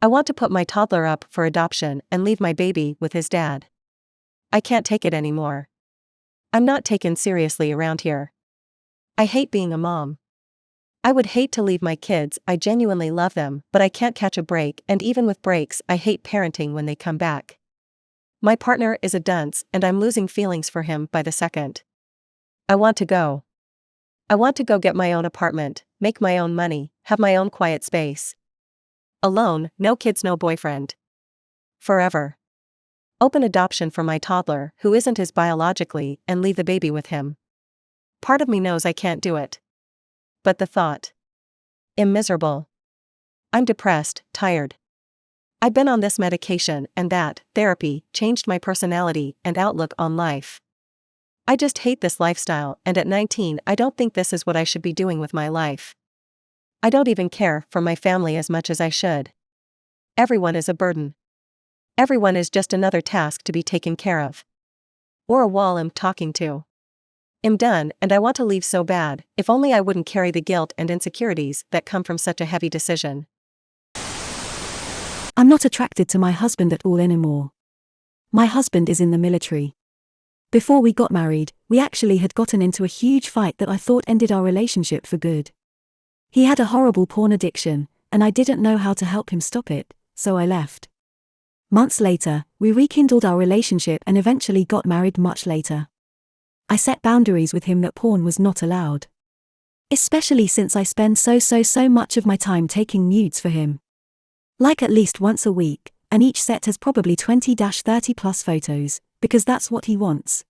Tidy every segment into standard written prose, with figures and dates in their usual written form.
I want to put my toddler up for adoption and leave my baby with his dad. I can't take it anymore. I'm not taken seriously around here. I hate being a mom. I would hate to leave my kids, I genuinely love them, but I can't catch a break, and even with breaks I hate parenting when they come back. My partner is a dunce and I'm losing feelings for him by the second. I want to go. I want to go get my own apartment, make my own money, have my own quiet space. Alone, no kids, no boyfriend. Forever. Open adoption for my toddler, who isn't his biologically, and leave the baby with him. Part of me knows I can't do it. But the thought. I'm miserable. I'm depressed, tired. I've been on this medication and that, therapy, changed my personality and outlook on life. I just hate this lifestyle, and at 19 I don't think this is what I should be doing with my life. I don't even care for my family as much as I should. Everyone is a burden. Everyone is just another task to be taken care of. Or a wall I'm talking to. I'm done, and I want to leave so bad, if only I wouldn't carry the guilt and insecurities that come from such a heavy decision. I'm not attracted to my husband at all anymore. My husband is in the military. Before we got married, we actually had gotten into a huge fight that I thought ended our relationship for good. He had a horrible porn addiction, and I didn't know how to help him stop it, so I left. Months later, we rekindled our relationship and eventually got married much later. I set boundaries with him that porn was not allowed. Especially since I spend so much of my time taking nudes for him. Like at least once a week, and each set has probably 20-30 plus photos, because that's what he wants.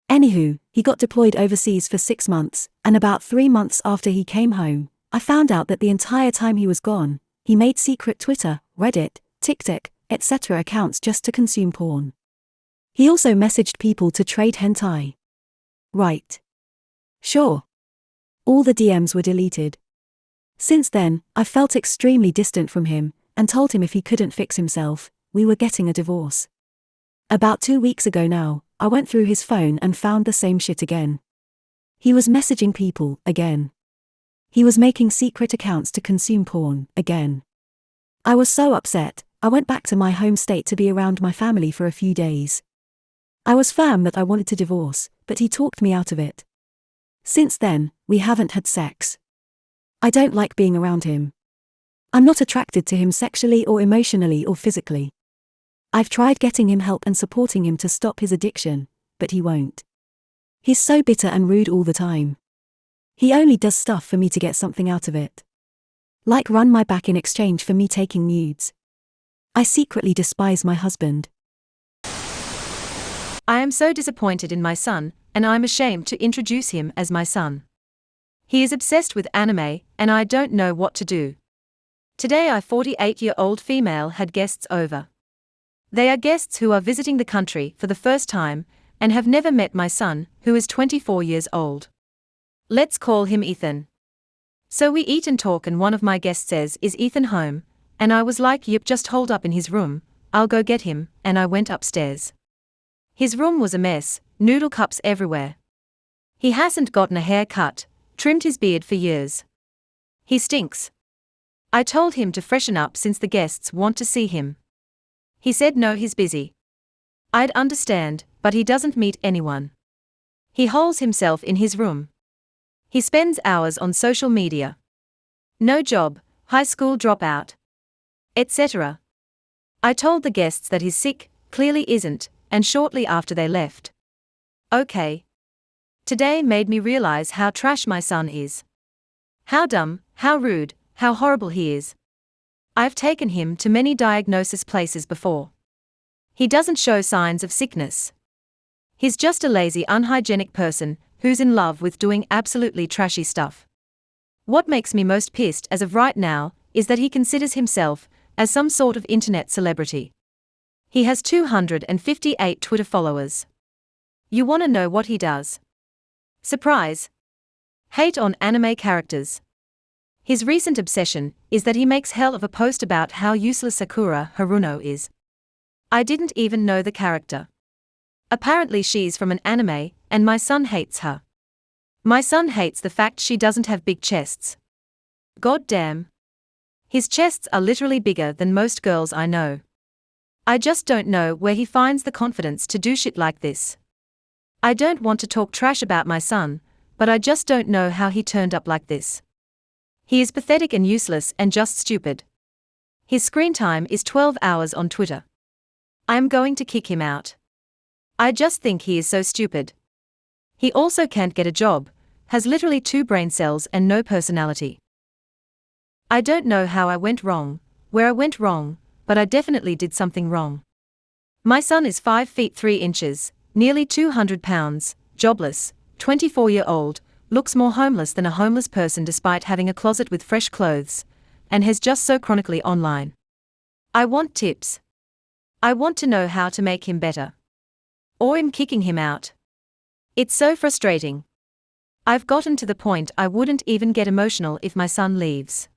Anywho, he got deployed overseas for 6 months, and about 3 months after he came home, I found out that the entire time he was gone, he made secret Twitter, Reddit, TikTok, etc. accounts just to consume porn. He also messaged people to trade hentai. Right. Sure. All the DMs were deleted. Since then, I felt extremely distant from him, and told him if he couldn't fix himself, we were getting a divorce. About 2 weeks ago now, I went through his phone and found the same shit again. He was messaging people, again. He was making secret accounts to consume porn, again. I was so upset, I went back to my home state to be around my family for a few days. I was firm that I wanted to divorce, but he talked me out of it. Since then, we haven't had sex. I don't like being around him. I'm not attracted to him sexually or emotionally or physically. I've tried getting him help and supporting him to stop his addiction, but he won't. He's so bitter and rude all the time. He only does stuff for me to get something out of it. Like run my back in exchange for me taking nudes. I secretly despise my husband. I am so disappointed in my son, and I'm ashamed to introduce him as my son. He is obsessed with anime, and I don't know what to do. Today a 48-year-old female had guests over. They are guests who are visiting the country for the first time, and have never met my son, who is 24 years old. Let's call him Ethan. So we eat and talk, and one of my guests says, "Is Ethan home?" And I was like, "Yep, just hold up in his room, I'll go get him," and I went upstairs. His room was a mess, noodle cups everywhere. He hasn't gotten a haircut, trimmed his beard for years. He stinks. I told him to freshen up since the guests want to see him. He said no, he's busy. I'd understand, but he doesn't meet anyone. He holes himself in his room. He spends hours on social media. No job, high school dropout, etc. I told the guests that he's sick, clearly isn't, and shortly after they left. Okay. Today made me realize how trash my son is. How dumb, how rude, how horrible he is. I've taken him to many diagnosis places before. He doesn't show signs of sickness. He's just a lazy, unhygienic person who's in love with doing absolutely trashy stuff. What makes me most pissed as of right now is that he considers himself as some sort of internet celebrity. He has 258 Twitter followers. You want to know what he does? Surprise! Hate on anime characters. His recent obsession is that he makes hell of a post about how useless Sakura Haruno is. I didn't even know the character. Apparently she's from an anime, and my son hates her. My son hates the fact she doesn't have big chests. God damn. His chests are literally bigger than most girls I know. I just don't know where he finds the confidence to do shit like this. I don't want to talk trash about my son, but I just don't know how he turned up like this. He is pathetic and useless and just stupid. His screen time is 12 hours on Twitter. I am going to kick him out. I just think he is so stupid. He also can't get a job, has literally 2 brain cells and no personality. I don't know how I went wrong, where I went wrong, but I definitely did something wrong. My son is 5 feet 3 inches, nearly 200 pounds, jobless, 24-year-old, looks more homeless than a homeless person despite having a closet with fresh clothes, and has just so chronically online. I want tips. I want to know how to make him better. Or I'm kicking him out. It's so frustrating. I've gotten to the point I wouldn't even get emotional if my son leaves.